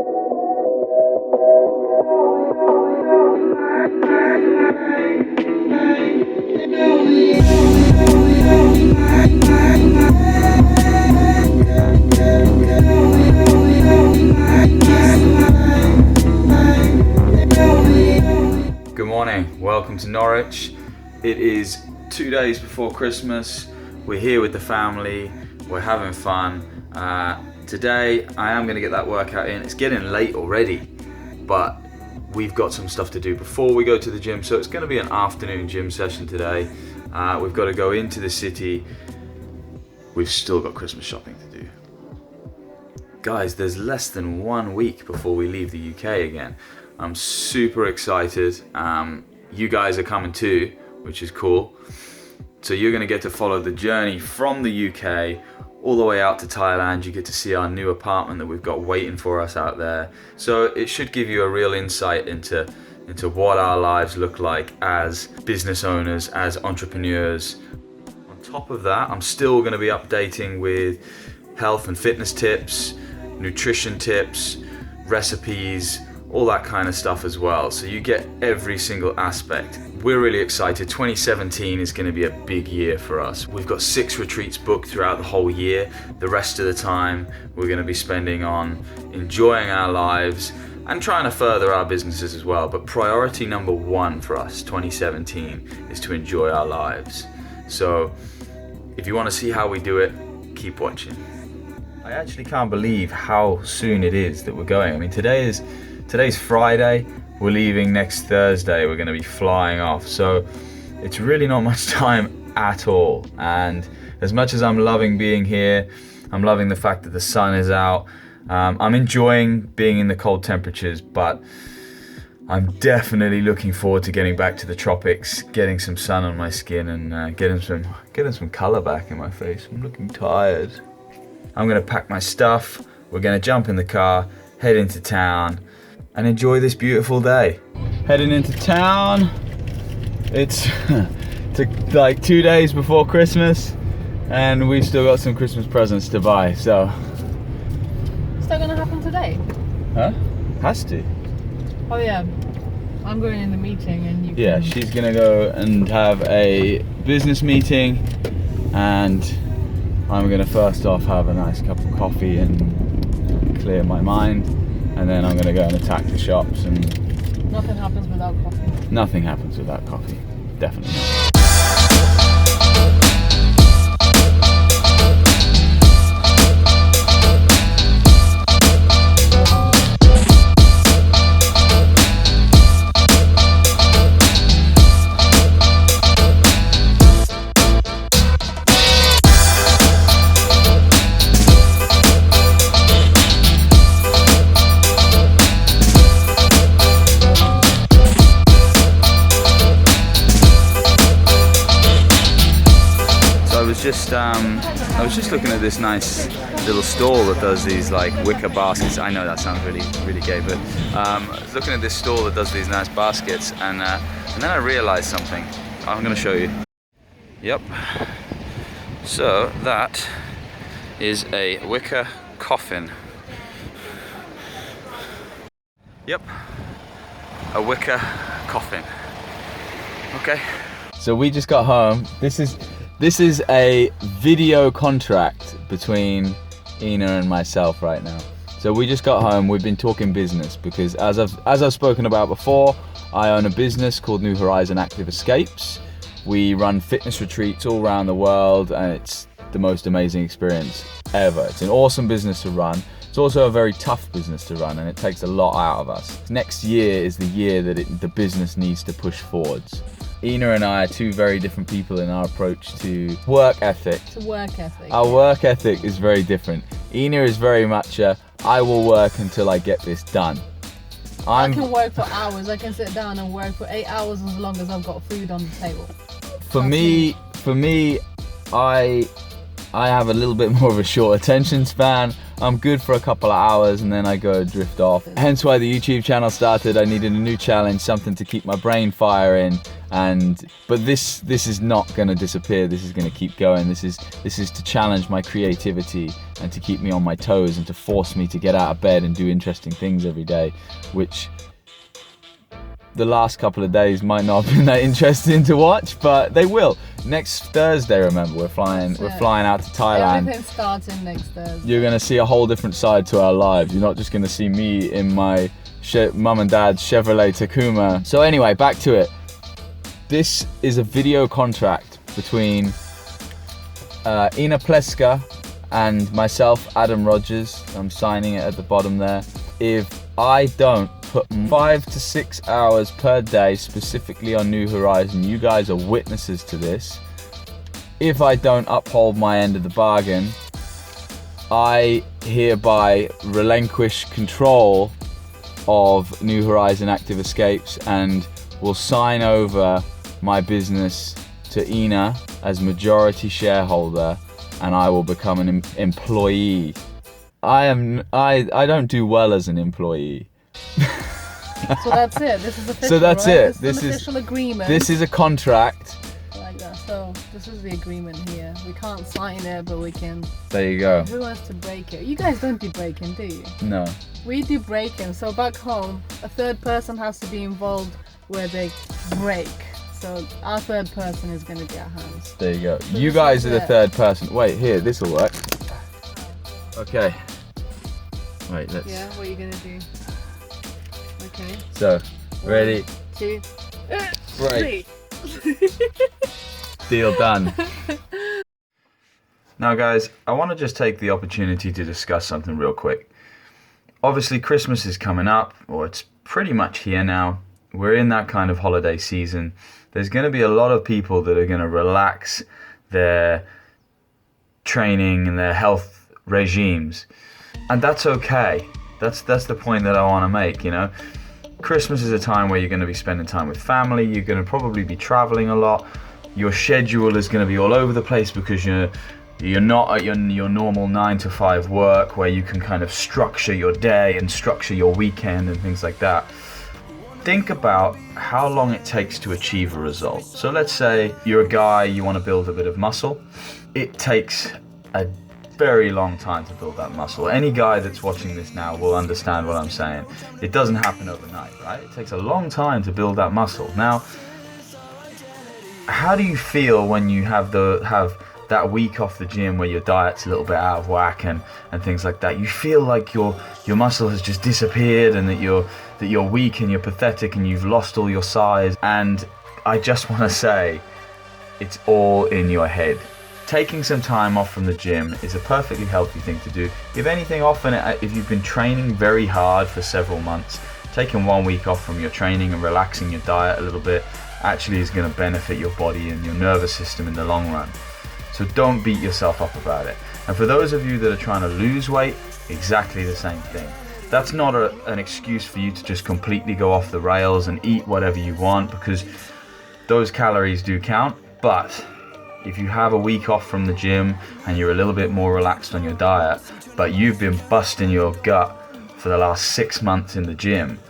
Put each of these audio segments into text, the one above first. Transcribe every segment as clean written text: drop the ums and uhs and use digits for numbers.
Good morning, welcome to Norwich. It is 2 days before Christmas. We're here with the family, we're having fun. Today I am going to get that workout in. It's getting late already, but we've got some stuff to do before we go to the gym, so it's going to be an afternoon gym session today. We've got to go into the city. We've still got Christmas shopping to do. Guys, there's less than 1 week before we leave the UK again. I'm super excited. You guys are coming too, which is cool. So you're gonna get to follow the journey from the UK all the way out to Thailand. You get to see our new apartment that we've got waiting for us out there. So it should give you a real insight into what our lives look like as business owners, as entrepreneurs. On top of that, I'm still gonna be updating with health and fitness tips, nutrition tips, recipes, all that kind of stuff as well. So you get every single aspect. We're really excited. 2017 is going to be a big year for us. We've got 6 retreats booked throughout the whole year. The rest of the time we're going to be spending on enjoying our lives and trying to further our businesses as well. But priority number 1 for us, 2017, is to enjoy our lives. So if you want to see how we do it, keep watching. I actually can't believe how soon it is that we're going. I mean, today's Friday, we're leaving next Thursday, we're gonna be flying off. So it's really not much time at all. And as much as I'm loving being here, I'm loving the fact that the sun is out. I'm enjoying being in the cold temperatures, but I'm definitely looking forward to getting back to the tropics, getting some sun on my skin and getting some color back in my face. I'm looking tired. I'm gonna pack my stuff, we're gonna jump in the car, head into town, and enjoy this beautiful day. Heading into town. It's like 2 days before Christmas, and we've still got some Christmas presents to buy, so. Is that gonna happen today? Huh? Has to. Oh yeah, I'm going in the meeting and you Yeah, can... she's gonna go and have a business meeting, and I'm gonna first off have a nice cup of coffee and clear my mind. And then I'm gonna go and attack the shops, and Nothing happens without coffee. nothing happens without coffee. Definitely not. I was just looking at this nice little stall that does these like wicker baskets. I know that sounds really gay, but I was looking at this stall that does these nice baskets, and then I realized something. I'm going to show you. Yep. So that is a wicker coffin. Yep. A wicker coffin. Okay. So we just got home. This is a video contract between Ina and myself right now. So we just got home, we've been talking business because as I've spoken about before, I own a business called New Horizon Active Escapes. We run fitness retreats all around the world, and it's the most amazing experience ever. It's an awesome business to run. It's also a very tough business to run, and it takes a lot out of us. Next year is the year that the business needs to push forwards. Ina and I are 2 very different people in our approach to work ethic. It's a work ethic. Our work ethic is very different. Ina is very much I will work until I get this done. I can work for hours. I can sit down and work for 8 hours as long as I've got food on the table. For me, I have a little bit more of a short attention span. I'm good for a couple of hours and then I go drift off. Hence why the YouTube channel started. I needed a new challenge, something to keep my brain firing. But this is not going to disappear. This is going to keep going. This is to challenge my creativity and to keep me on my toes and to force me to get out of bed and do interesting things every day, which the last couple of days might not have been that interesting to watch, but they will. Next Thursday, remember, we're flying out to Thailand. Everything's starting next Thursday. You're going to see a whole different side to our lives. You're not just going to see me in my mum and dad's Chevrolet Tacoma. So anyway, back to it. This is a video contract between Ina Pleska and myself, Adam Rogers. I'm signing it at the bottom there. If I don't put 5 to 6 hours per day specifically on New Horizon, you guys are witnesses to this. If I don't uphold my end of the bargain, I hereby relinquish control of New Horizon Active Escapes and will sign over my business to Ina as majority shareholder, and I will become an employee. I don't do well as an employee. So that's it. This is official. So that's right? it. This is an official agreement. This is a contract. Like that. So this is the agreement here. We can't sign it, but we can. There you go. Who wants to break it? You guys don't do breaking, do you? No. We do breaking. So back home, a third person has to be involved where they break. So our third person is going to be our hands. There you go. So You guys are the third person. Wait, here, this will work. Okay. Wait, let's. Yeah, what are you going to do? Okay. So, ready? 1, 2, Break. 3. Deal done. Now guys, I want to just take the opportunity to discuss something real quick. Obviously Christmas is coming up, or it's pretty much here now. We're in that kind of holiday season. There's going to be a lot of people that are going to relax their training and their health regimes. And that's okay. That's the point that I want to make, you know. Christmas is a time where you're going to be spending time with family. You're going to probably be traveling a lot. Your schedule is going to be all over the place because you're not at your normal 9 to 5 work where you can kind of structure your day and structure your weekend and things like that. Think about how long it takes to achieve a result. So let's say you're a guy, you want to build a bit of muscle. It takes a very long time to build that muscle. Any guy that's watching this now will understand what I'm saying. It doesn't happen overnight, right? It takes a long time to build that muscle. Now, how do you feel when you have that week off the gym where your diet's a little bit out of whack and things like that? You feel like your muscle has just disappeared and that you're weak and you're pathetic and you've lost all your size. And I just want to say, it's all in your head. Taking some time off from the gym is a perfectly healthy thing to do. If anything, often if you've been training very hard for several months, taking 1 week off from your training and relaxing your diet a little bit actually is going to benefit your body and your nervous system in the long run. So don't beat yourself up about it. And for those of you that are trying to lose weight, exactly the same thing. That's not an excuse for you to just completely go off the rails and eat whatever you want, because those calories do count. But if you have a week off from the gym and you're a little bit more relaxed on your diet, but you've been busting your gut for the last 6 months in the gym,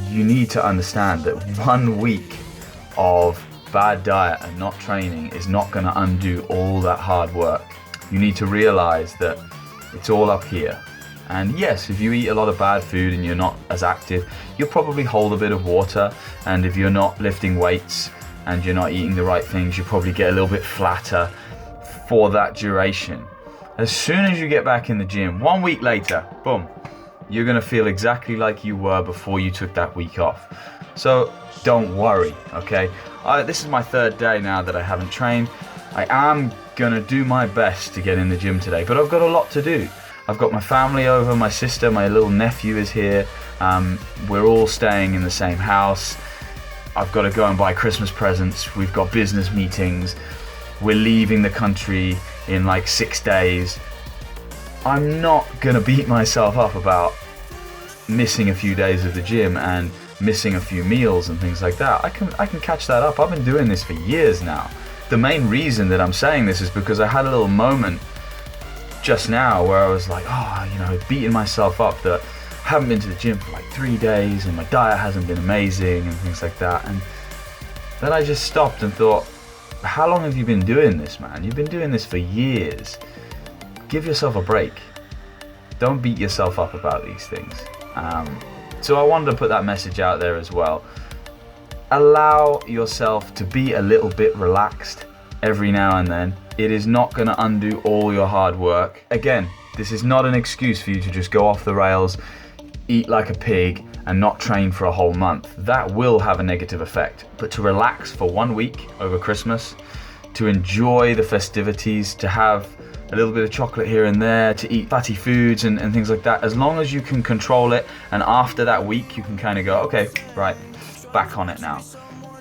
you need to understand that 1 week of bad diet and not training is not going to undo all that hard work. You need to realize that it's all up here. And yes, if you eat a lot of bad food and you're not as active, you'll probably hold a bit of water. And if you're not lifting weights and you're not eating the right things, you probably get a little bit flatter for that duration. As soon as you get back in the gym, 1 week later, boom, you're going to feel exactly like you were before you took that week off. So don't worry, okay? This is my 3rd day now that I haven't trained. I am going to do my best to get in the gym today, but I've got a lot to do. I've got my family over, my sister, my little nephew is here. We're all staying in the same house. I've got to go and buy Christmas presents. We've got business meetings. We're leaving the country in like 6 days. I'm not going to beat myself up about missing a few days of the gym and missing a few meals and things like that. I can catch that up. I've been doing this for years now. The main reason that I'm saying this is because I had a little moment just now where I was like, beating myself up that I haven't been to the gym for like 3 days and my diet hasn't been amazing and things like that. And Then I just stopped and thought, how long have you been doing this, man? You've been doing this for years. Give yourself a break. Don't beat yourself up about these things. So I wanted to put that message out there as well. Allow yourself to be a little bit relaxed every now and then. It is not going to undo all your hard work. Again, this is not an excuse for you to just go off the rails, eat like a pig, and not train for a whole month. That will have a negative effect. But to relax for 1 week over Christmas, to enjoy the festivities, to have a little bit of chocolate here and there, to eat fatty foods and things like that, as long as you can control it, and after that week you can kind of go, okay, right, back on it now.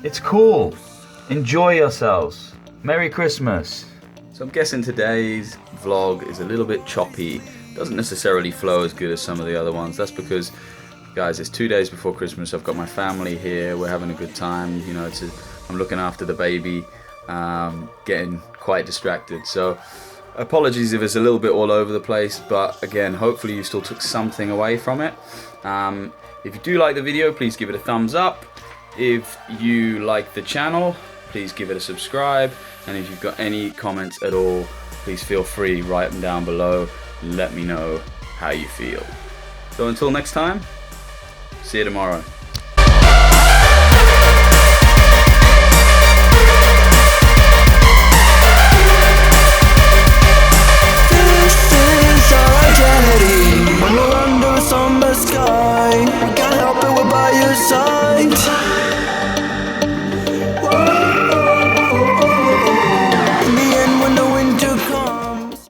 It's cool. Enjoy yourselves. Merry Christmas. So I'm guessing today's vlog is a little bit choppy. Doesn't necessarily flow as good as some of the other ones. That's because, guys, it's 2 days before Christmas. I've got my family here. We're having a good time. You know, I'm looking after the baby, getting quite distracted. So apologies if it's a little bit all over the place, but again, hopefully you still took something away from it. If you do like the video, please give it a thumbs up. If you like the channel, please give it a subscribe. And if you've got any comments at all, please feel free, write them down below. Let me know how you feel. So until next time, see you tomorrow.